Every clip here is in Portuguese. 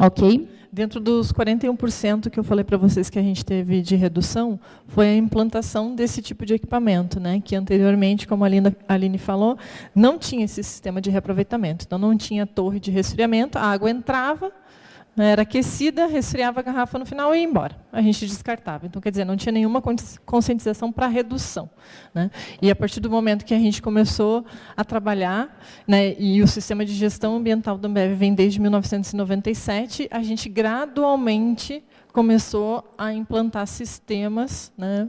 Ok? Dentro dos 41% que eu falei para vocês que a gente teve de redução, foi a implantação desse tipo de equipamento, né, que anteriormente, como a Aline falou, não tinha esse sistema de reaproveitamento. Então, não tinha torre de resfriamento, a água entrava, era aquecida, resfriava a garrafa no final e ia embora. A gente descartava. Então, quer dizer, não tinha nenhuma conscientização para redução, né? E a partir do momento que a gente começou a trabalhar, né, e o sistema de gestão ambiental da Ambev vem desde 1997, a gente gradualmente começou a implantar sistemas, né,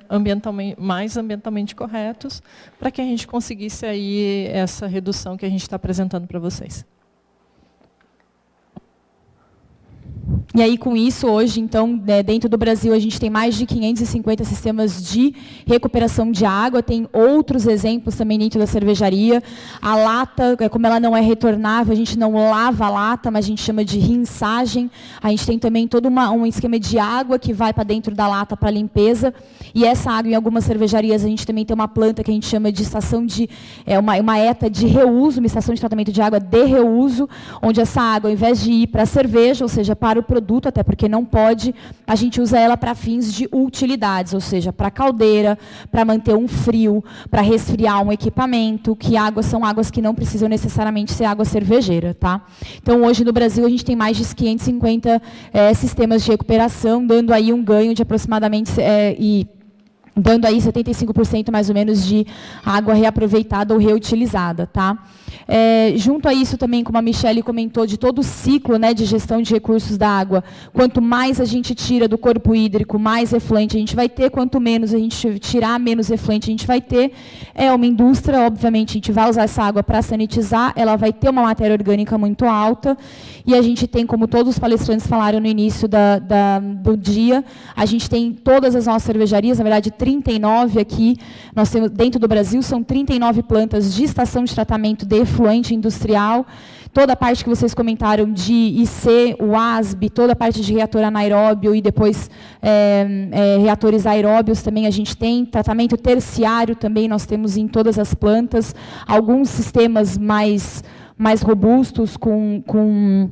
mais ambientalmente corretos, para que a gente conseguisse aí essa redução que a gente está apresentando para vocês. E aí, com isso, hoje, então, dentro do Brasil, a gente tem mais de 550 sistemas de recuperação de água, tem outros exemplos também dentro da cervejaria. A lata, como ela não é retornável, a gente não lava a lata, mas a gente chama de rinçagem. A gente tem também todo um esquema de água que vai para dentro da lata para limpeza. E essa água, em algumas cervejarias, a gente também tem uma planta que a gente chama de estação de... uma ETA de reuso, uma estação de tratamento de água de reuso, onde essa água, ao invés de ir para a cerveja, ou seja, para o produto, até porque não pode, a gente usa ela para fins de utilidades, ou seja, para caldeira, para manter um frio, para resfriar um equipamento, que são águas que não precisam necessariamente ser água cervejeira, tá? Então, hoje no Brasil, a gente tem mais de 550 sistemas de recuperação, dando aí um ganho de aproximadamente... dando aí 75% mais ou menos de água reaproveitada ou reutilizada, tá? Junto a isso também, como a Michele comentou, de todo o ciclo, né, de gestão de recursos da água, quanto mais a gente tira do corpo hídrico, mais efluente a gente vai ter, quanto menos a gente tirar, menos efluente a gente vai ter. É uma indústria, obviamente, a gente vai usar essa água para sanitizar, ela vai ter uma matéria orgânica muito alta, e a gente tem, como todos os palestrantes falaram no início do dia, a gente tem todas as nossas cervejarias, na verdade, 39 aqui, nós temos dentro do Brasil, são 39 plantas de estação de tratamento de efluente industrial, toda a parte que vocês comentaram de IC, o ASB, toda a parte de reator anaeróbio e depois reatores aeróbios também a gente tem, tratamento terciário também nós temos em todas as plantas, alguns sistemas mais robustos com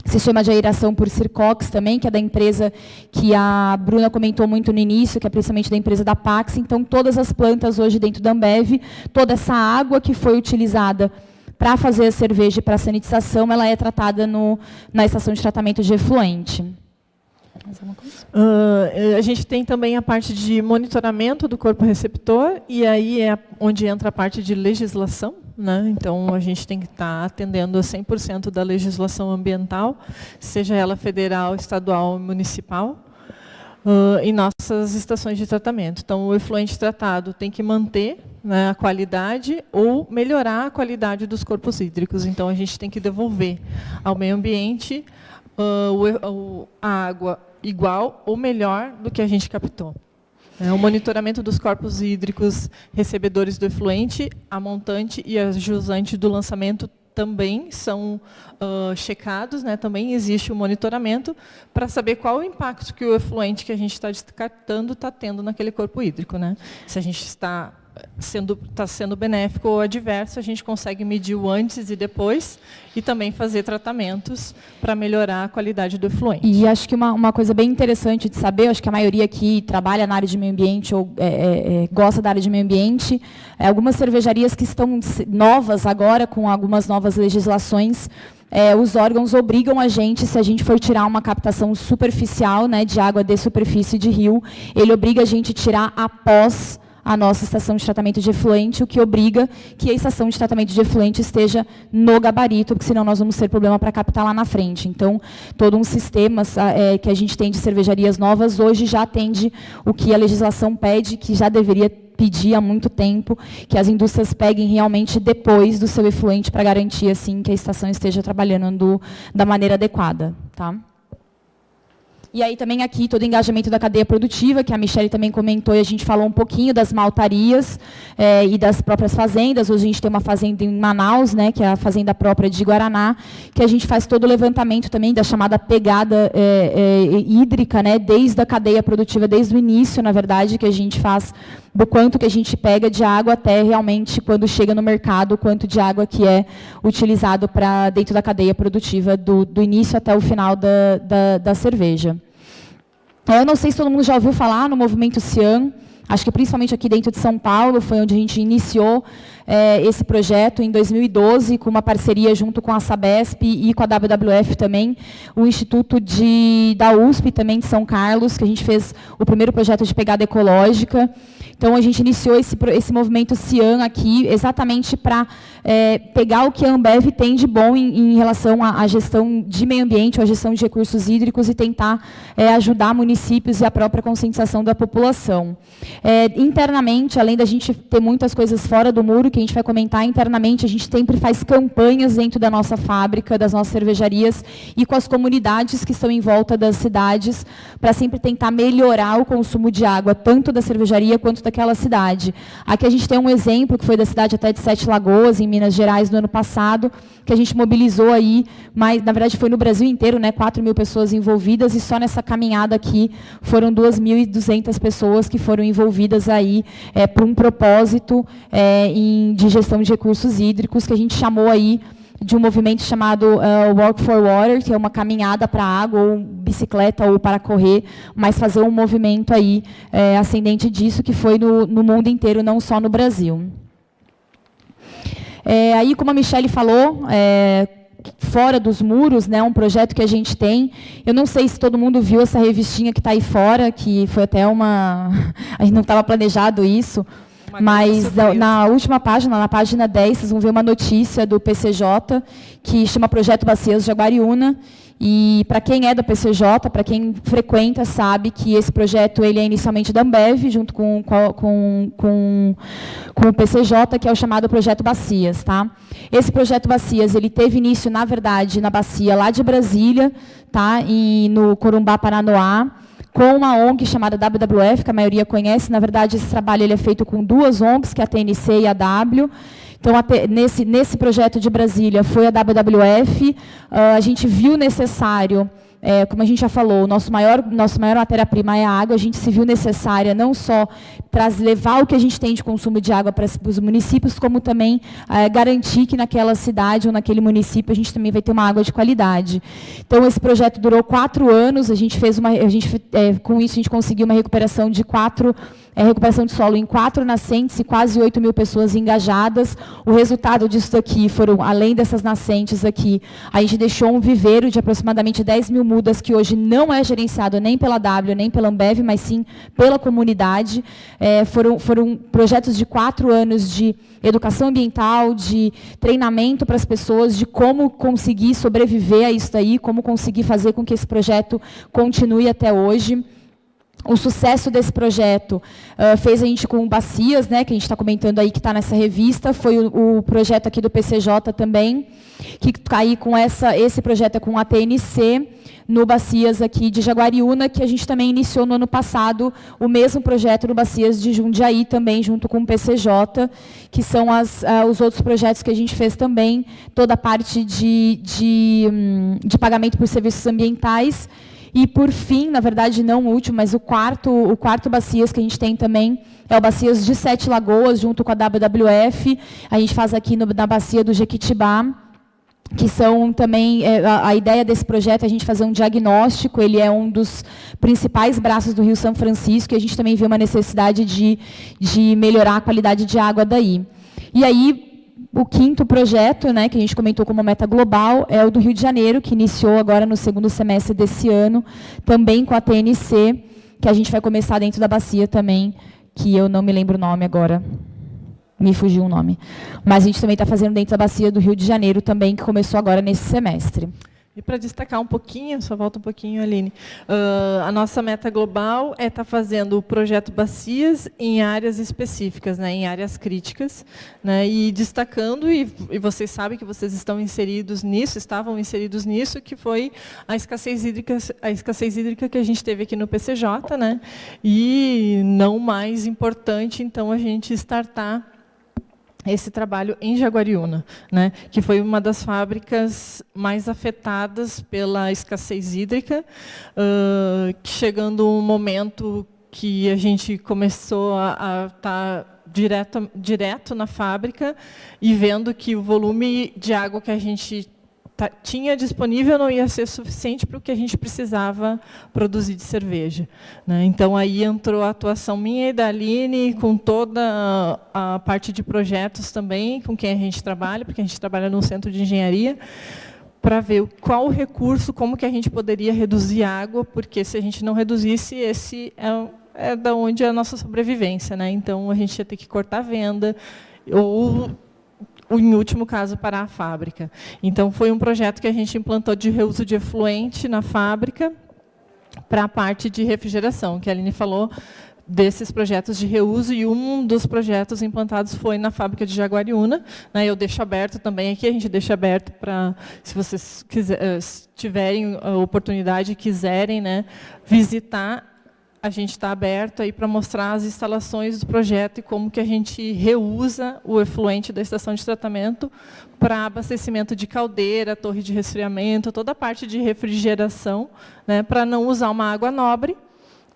sistema de aeração por Circox também, que é da empresa que a Bruna comentou muito no início, que é principalmente da empresa da Pax. Então, todas as plantas hoje dentro da Ambev, toda essa água que foi utilizada para fazer a cerveja e para a sanitização, ela é tratada na estação de tratamento de efluente. A gente tem também a parte de monitoramento do corpo receptor, e aí é onde entra a parte de legislação, né? Então, a gente tem que estar atendendo a 100% da legislação ambiental, seja ela federal, estadual ou municipal, em nossas estações de tratamento. Então, o efluente tratado tem que manter, né, a qualidade ou melhorar a qualidade dos corpos hídricos. Então, a gente tem que devolver ao meio ambiente a água igual ou melhor do que a gente captou. O monitoramento dos corpos hídricos recebedores do efluente, a montante e a jusante do lançamento também são checados, né? Também existe o monitoramento para saber qual o impacto que o efluente que a gente está descartando está tendo naquele corpo hídrico, né? Se a gente está sendo benéfico ou adverso, a gente consegue medir o antes e depois e também fazer tratamentos para melhorar a qualidade do efluente. E acho que uma coisa bem interessante de saber, acho que a maioria aqui trabalha na área de meio ambiente ou gosta da área de meio ambiente, algumas cervejarias que estão novas agora, com algumas novas legislações, os órgãos obrigam a gente, se a gente for tirar uma captação superficial, né, de água de superfície de rio, ele obriga a gente a tirar após a nossa estação de tratamento de efluente, o que obriga que a estação de tratamento de efluente esteja no gabarito, porque senão nós vamos ter problema para captar lá na frente. Então, todo um sistema que a gente tem de cervejarias novas, hoje já atende o que a legislação pede, que já deveria pedir há muito tempo, que as indústrias peguem realmente depois do seu efluente para garantir assim, que a estação esteja trabalhando da maneira adequada. Tá? E aí também aqui todo o engajamento da cadeia produtiva, que a Michele também comentou, e a gente falou um pouquinho das maltarias e das próprias fazendas. Hoje a gente tem uma fazenda em Manaus, né, que é a fazenda própria de Guaraná, que a gente faz todo o levantamento também da chamada pegada hídrica, né, desde a cadeia produtiva, desde o início, na verdade, que a gente faz do quanto que a gente pega de água até realmente quando chega no mercado, o quanto de água que é utilizado para dentro da cadeia produtiva, do início até o final da cerveja. Eu não sei se todo mundo já ouviu falar no movimento Cian, acho que principalmente aqui dentro de São Paulo, foi onde a gente iniciou esse projeto em 2012, com uma parceria junto com a Sabesp e com a WWF também, o Instituto da USP também de São Carlos, que a gente fez o primeiro projeto de pegada ecológica. Então, a gente iniciou esse movimento Cian aqui, exatamente para pegar o que a Ambev tem de bom em relação à gestão de meio ambiente, ou à gestão de recursos hídricos, e tentar ajudar municípios e a própria conscientização da população. Internamente, além da gente ter muitas coisas fora do muro, que a gente vai comentar internamente, a gente sempre faz campanhas dentro da nossa fábrica, das nossas cervejarias, e com as comunidades que estão em volta das cidades, para sempre tentar melhorar o consumo de água, tanto da cervejaria quanto daquela cidade. Aqui a gente tem um exemplo, que foi da cidade até de Sete Lagoas, em Minas Gerais, no ano passado, que a gente mobilizou aí, mas na verdade foi no Brasil inteiro, né, 4.000 pessoas envolvidas, e só nessa caminhada aqui foram 2.200 pessoas que foram envolvidas aí por um propósito de gestão de recursos hídricos, que a gente chamou aí de um movimento chamado Walk for Water, que é uma caminhada para a água, ou bicicleta, ou para correr, mas fazer um movimento aí ascendente disso, que foi no mundo inteiro, não só no Brasil. Aí, como a Michele falou, fora dos muros, né, um projeto que a gente tem. Eu não sei se todo mundo viu essa revistinha que está aí fora, que foi até uma... A gente não estava planejado isso, mas na última página, na página 10, vocês vão ver uma notícia do PCJ, que chama Projeto Bacias Jaguariúna. E para quem é da PCJ, para quem frequenta, sabe que esse projeto ele é inicialmente da Ambev, junto com o PCJ, que é o chamado Projeto Bacias. Tá? Esse Projeto Bacias ele teve início, na verdade, na bacia lá de Brasília, tá? No Corumbá, Paranoá, com uma ONG chamada WWF, que a maioria conhece. Na verdade, esse trabalho ele é feito com duas ONGs, que é a TNC e a W. Então, nesse projeto de Brasília, foi a WWF. A gente viu necessário, como a gente já falou, nossa maior matéria-prima é a água. A gente se viu necessária não só para levar o que a gente tem de consumo de água para os municípios, como também garantir que naquela cidade ou naquele município a gente também vai ter uma água de qualidade. Então, esse projeto durou 4 anos. Com isso, a gente conseguiu uma recuperação de recuperação de solo em 4 nascentes e quase 8.000 pessoas engajadas. O resultado disso daqui foram, além dessas nascentes aqui, a gente deixou um viveiro de aproximadamente 10.000 mudas, que hoje não é gerenciado nem pela W, nem pela Ambev, mas sim pela comunidade. Foram projetos de 4 anos de educação ambiental, de treinamento para as pessoas, de como conseguir sobreviver a isso daí, como conseguir fazer com que esse projeto continue até hoje. O sucesso desse projeto fez a gente com Bacias, né, que a gente está comentando aí, que está nessa revista, foi o projeto aqui do PCJ também, que está aí com esse projeto com a TNC, no Bacias aqui de Jaguariúna, que a gente também iniciou no ano passado, o mesmo projeto no Bacias de Jundiaí, também junto com o PCJ, que são os outros projetos que a gente fez também, toda a parte de pagamento por serviços ambientais. E, por fim, na verdade, não o último, mas o quarto Bacias que a gente tem também é o Bacias de Sete Lagoas, junto com a WWF. A gente faz aqui na Bacia do Jequitibá, que são também... a ideia desse projeto é a gente fazer um diagnóstico. Ele é um dos principais braços do Rio São Francisco, e a gente também vê uma necessidade de melhorar a qualidade de água daí. E aí, o quinto projeto, né, que a gente comentou como meta global, é o do Rio de Janeiro, que iniciou agora no segundo semestre desse ano, também com a TNC, que a gente vai começar dentro da bacia também, que eu não me lembro o nome agora, me fugiu o nome. Mas a gente também está fazendo dentro da bacia do Rio de Janeiro também, que começou agora nesse semestre. E para destacar um pouquinho, só volta um pouquinho, Aline, a nossa meta global é estar fazendo o projeto Bacias em áreas específicas, né, em áreas críticas, né, e destacando, e vocês sabem que vocês estavam inseridos nisso, que foi a escassez hídrica que a gente teve aqui no PCJ, né, e não mais importante, então, a gente startar esse trabalho em Jaguariúna, né, que foi uma das fábricas mais afetadas pela escassez hídrica, chegando um momento que a gente começou a estar direto na fábrica e vendo que o volume de água que a gente tinha disponível não ia ser suficiente para o que a gente precisava produzir de cerveja, né? Então, aí entrou a atuação minha e da Aline, com toda a parte de projetos também, com quem a gente trabalha, porque a gente trabalha num centro de engenharia, para ver qual o recurso, como que a gente poderia reduzir a água, porque se a gente não reduzisse, esse é da onde é a nossa sobrevivência, né? Então, a gente ia ter que cortar a venda, ou, em último caso, parar a fábrica. Então, foi um projeto que a gente implantou de reuso de efluente na fábrica para a parte de refrigeração, que a Aline falou desses projetos de reuso, e um dos projetos implantados foi na fábrica de Jaguariúna, né? Eu deixo aberto também aqui, a gente deixa aberto para, se vocês tiverem a oportunidade e quiserem, né, visitar, a gente está aberto aí para mostrar as instalações do projeto e como que a gente reusa o efluente da estação de tratamento para abastecimento de caldeira, torre de resfriamento, toda a parte de refrigeração, né, para não usar uma água nobre.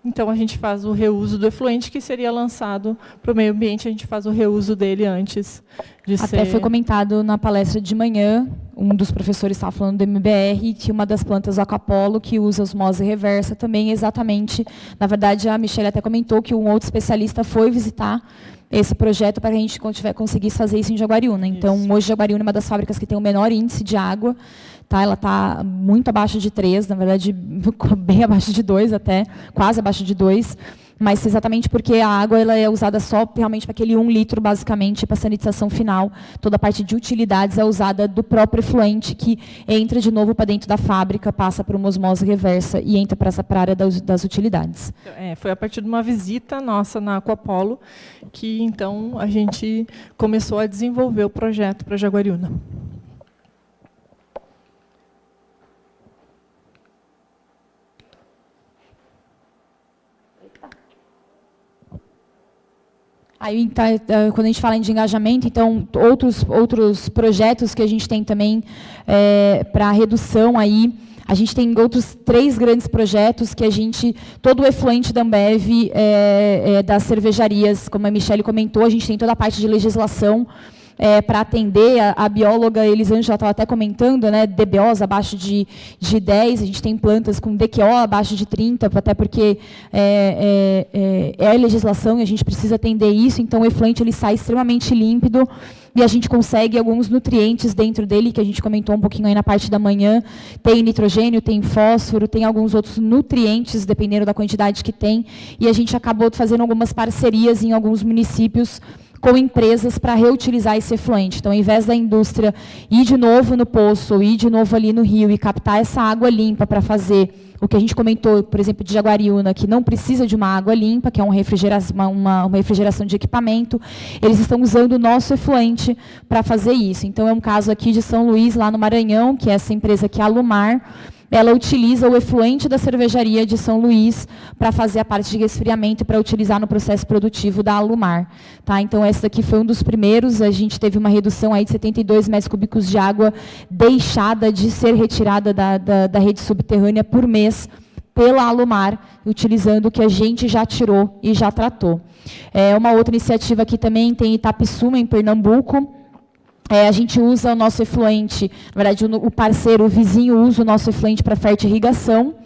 Então, a gente faz o reuso do efluente, que seria lançado para o meio ambiente, a gente faz o reuso dele antes de ser... Até foi comentado na palestra de manhã, um dos professores estava falando do MBR, que uma das plantas do Acapolo, que usa osmose reversa, também exatamente... Na verdade, a Michelle até comentou que um outro especialista foi visitar esse projeto para que a gente conseguisse fazer isso em Jaguariúna. Então, hoje, Jaguariúna é uma das fábricas que tem o menor índice de água. Tá, ela está muito abaixo de 3, na verdade, bem abaixo de 2 até, quase abaixo de 2, mas exatamente porque a água ela é usada só realmente para aquele 1 litro, basicamente, para a sanitização final. Toda a parte de utilidades é usada do próprio efluente, que entra de novo para dentro da fábrica, passa por uma osmose reversa e entra para essa área das utilidades. Foi a partir de uma visita nossa na Aquapolo que, então, a gente começou a desenvolver o projeto para Jaguariúna. Aí, quando a gente fala de engajamento, então, outros projetos que a gente tem também para redução, aí, a gente tem outros 3 grandes projetos que a gente, todo o efluente da Ambev, das cervejarias, como a Michelle comentou, a gente tem toda a parte de legislação, para atender, a bióloga Elisângela estava até comentando, né, DBOs abaixo de 10, a gente tem plantas com DQO abaixo de 30, até porque é legislação e a gente precisa atender isso, então o efluente ele sai extremamente límpido e a gente consegue alguns nutrientes dentro dele, que a gente comentou um pouquinho aí na parte da manhã, tem nitrogênio, tem fósforo, tem alguns outros nutrientes, dependendo da quantidade que tem, e a gente acabou fazendo algumas parcerias em alguns municípios com empresas para reutilizar esse efluente. Então, ao invés da indústria ir de novo no poço, ir de novo ali no rio e captar essa água limpa para fazer o que a gente comentou, por exemplo, de Jaguariúna, que não precisa de uma água limpa, que é uma refrigeração de equipamento, eles estão usando o nosso efluente para fazer isso. Então, é um caso aqui de São Luís, lá no Maranhão, que é essa empresa que é a Alumar, ela utiliza o efluente da cervejaria de São Luís para fazer a parte de resfriamento para utilizar no processo produtivo da Alumar. Tá? Então, esse daqui foi um dos primeiros, a gente teve uma redução aí de 72 metros cúbicos de água deixada de ser retirada da rede subterrânea por mês pela Alumar, utilizando o que a gente já tirou e já tratou. Uma outra iniciativa aqui também tem Itapissuma, em Pernambuco. A gente usa o nosso efluente, na verdade, o parceiro, o vizinho, usa o nosso efluente para fertirrigação.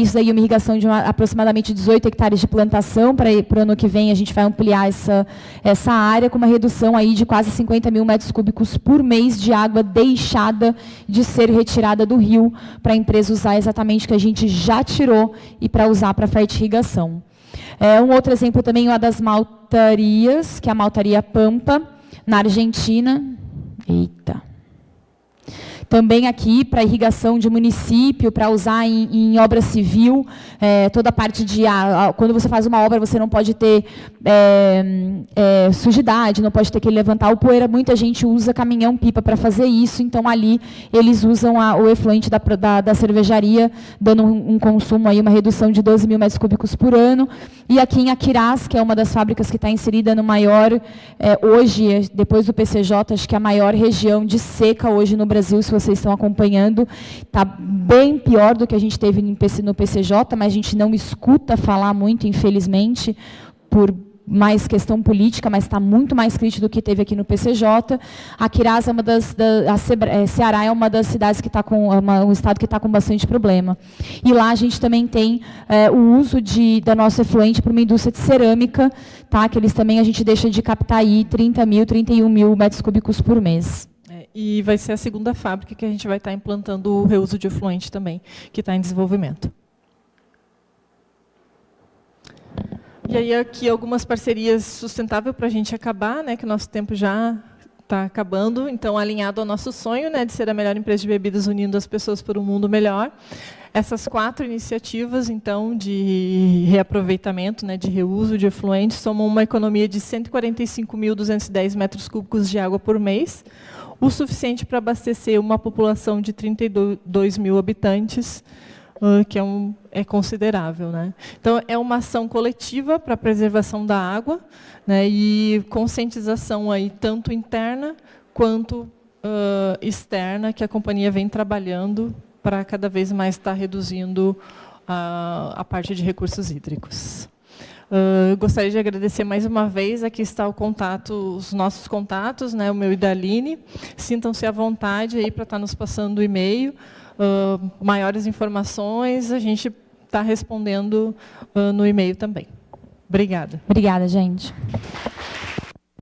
Isso daí é uma irrigação de aproximadamente 18 hectares de plantação. Para o ano que vem, a gente vai ampliar essa área com uma redução aí de quase 50 mil metros cúbicos por mês de água deixada de ser retirada do rio, para a empresa usar exatamente o que a gente já tirou e para usar para fertirrigação. Um outro exemplo também é uma das maltarias, que é a maltaria Pampa, na Argentina. Eita. Também aqui para irrigação de município, para usar em obra civil, toda a parte de... quando você faz uma obra, você não pode ter sujidade, não pode ter que levantar o poeira. Muita gente usa caminhão-pipa para fazer isso, então ali eles usam o efluente da cervejaria, dando um consumo, aí, uma redução de 12 mil metros cúbicos por ano. E aqui em Aquirás, que é uma das fábricas que está inserida no maior, hoje, depois do PCJ, acho que é a maior região de seca hoje no Brasil. Se vocês estão acompanhando, está bem pior do que a gente teve no PCJ, mas a gente não escuta falar muito, infelizmente, por mais questão política, mas está muito mais crítico do que teve aqui no PCJ. A Quirás Ceará é uma das cidades que está com um estado que está com bastante problema. E lá a gente também tem o uso da nossa efluente para uma indústria de cerâmica, tá? Que eles também a gente deixa de captar aí 31 mil metros cúbicos por mês. E vai ser a segunda fábrica que a gente vai estar implantando o reuso de efluente também, que está em desenvolvimento. E aí aqui algumas parcerias sustentáveis para a gente acabar, né, que o nosso tempo já está acabando. Então, alinhado ao nosso sonho, né, de ser a melhor empresa de bebidas unindo as pessoas por um mundo melhor. Essas 4 iniciativas, então, de reaproveitamento, né, de reuso de efluentes, somam uma economia de 145.210 metros cúbicos de água por mês, o suficiente para abastecer uma população de 32 mil habitantes, que é considerável, né? Então, é uma ação coletiva para a preservação da água, né, e conscientização aí, tanto interna quanto externa, que a companhia vem trabalhando para cada vez mais estar reduzindo a parte de recursos hídricos. Gostaria de agradecer mais uma vez. Aqui está os nossos contatos, né, o meu e da Aline. Sintam-se à vontade aí para estar nos passando o e-mail. Maiores informações, a gente está respondendo no e-mail também. Obrigada. Obrigada, gente.